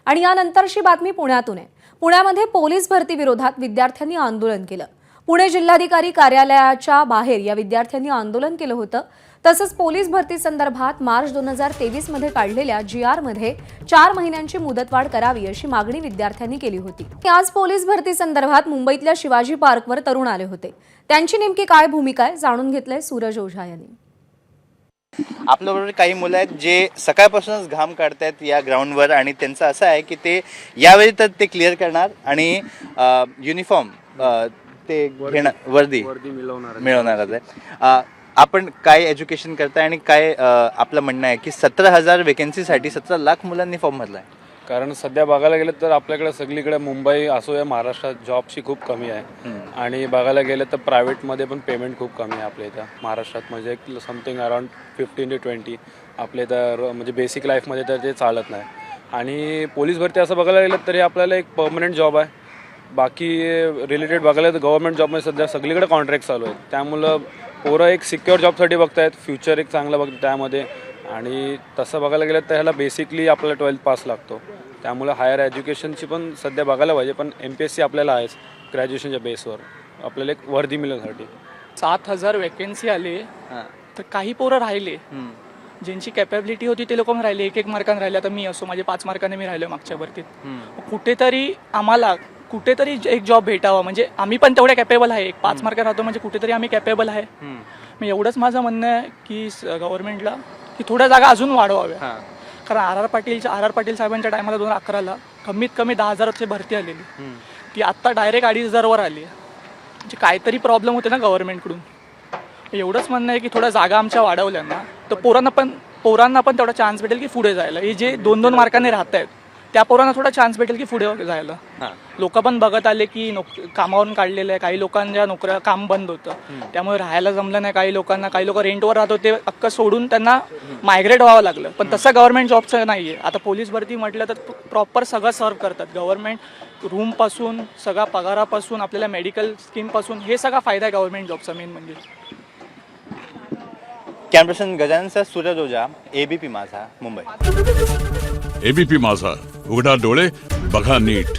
आणि यानंतरची बातमी पुण्यातून आहे। पुण्यामध्ये पोलीस भरती विरोधात विद्यार्थ्यांनी आंदोलन केलं। पुणे जिल्हाधिकारी कार्यालयाच्या बाहेर या विद्यार्थ्यांनी आंदोलन केलं होतं। तसंच पोलीस भरती संदर्भात मार्च 2023 मध्ये काढलेल्या GR मध्ये 4 महिन्यांची मुदतवाढ करावी अशी मागणी विद्यार्थ्यांनी केली होती। आज पोलीस भरती संदर्भात मुंबईतल्या शिवाजी पार्कवर तरुण आले होते। त्यांची नेमकी काय भूमिका आहे जाणून घेतलंय सूरज ओझा यांनी। आपल्याबरोबर काही मुलं आहेत जे सकाळपासूनच घाम काढतात या ग्राउंडवर आणि त्यांचं असं आहे की ते यावेळी तर ते क्लिअर करणार आणि युनिफॉर्म ते वर्दी मिळवणार आहे। आपण काय एज्युकेशन करताय आणि काय आपलं म्हणणं आहे की 17,000 वेकेन्सीसाठी 17 लाख मुलांनी फॉर्म भरलाय? कारण सध्या बघायला गेलं तर आपल्याकडे सगळीकडे मुंबई असो या महाराष्ट्रात जॉबची खूप कमी आहे आणि बघायला गेलं तर प्रायव्हेटमध्ये पण पेमेंट खूप कमी आहे आपल्या इथं महाराष्ट्रात। म्हणजे समथिंग अराउंड 15 to 20 आपल्या इथं म्हणजे बेसिक लाईफमध्ये तर ते चालत नाही। आणि पोलीस भरती असं बघायला गेलं तरी आपल्याला एक परमनंट जॉब आहे। बाकी रिलेटेड बघायला तर गव्हर्नमेंट जॉबमध्ये सध्या सगळीकडे कॉन्ट्रॅक्ट चालू आहेत, त्यामुळं पोरं एक सिक्युअर जॉबसाठी बघतायत, फ्युचर एक चांगलं बघतात त्यामध्ये। आणि तसं बघायला गेलं तर ह्याला बेसिकली आपल्याला 12th पास लागतो, त्यामुळे हायर एज्युकेशनची पण सध्या बघायला पाहिजे। पण MPSC आपल्याला आहेच ग्रॅज्युएशनच्या बेसवर आपल्याला एक वर्दी मिळण्यासाठी। 7,000 वेकेन्सी आली तर काही पोरं राहिले, ज्यांची कॅपॅबिलिटी होती ते लोक राहिले, 1-1 मार्काने राहिले। आता मी असो, माझे 5 मार्काने मी राहिलो मागच्या भरतीत। कुठेतरी आम्हाला कुठेतरी एक जॉब भेटावा, म्हणजे आम्ही पण तेवढे कॅपेबल आहे। 5 मार्काने राहतो म्हणजे कुठेतरी आम्ही कॅपेबल आहे। मग एवढंच माझं म्हणणं आहे की गव्हर्नमेंटला की थोड्या जागा अजून वाढवाव्या। कारण आर आर पाटील साहेबांच्या टायमाला 2011ला कमीत कमी 10,000ची भरती आलेली, ती आत्ता डायरेक्ट 2,500वर आली। म्हणजे काहीतरी प्रॉब्लेम होते ना गव्हर्नमेंटकडून। एवढंच म्हणणं आहे की थोड्या जागा आमच्या वाढवल्या ना तर पोरांना पण तेवढा चान्स भेटेल की पुढे जायला। हे जे 2-2 मार्काने राहत आहेत त्या पोरांना थोडा चान्स भेटेल की पुढे जायला। लोक पण बघत आले की कामावरून काढलेलं आहे, काही लोकांच्या नोकऱ्या काम बंद होतं त्यामुळे राहायला जमलं नाही काही लोकांना। काही लोक रेंटवर राहत होते, अक्क सोडून त्यांना मायग्रेट व्हावं लागलं। पण तसं गव्हर्नमेंट जॉबचं नाही आहे। आता पोलीस भरती म्हटलं तर प्रॉपर सगळं सर्व करतात गव्हर्नमेंट, रूमपासून सगळा पगारापासून आपल्याला मेडिकल स्कीमपासून हे सगळा फायदा आहे गव्हर्नमेंट जॉबचा मेन म्हणजे। कॅमेरापर्सन गजाननचा सूरज ओझा, ABP माझा, मुंबई। ABP माझा, उघडा डोळे बघा नीट।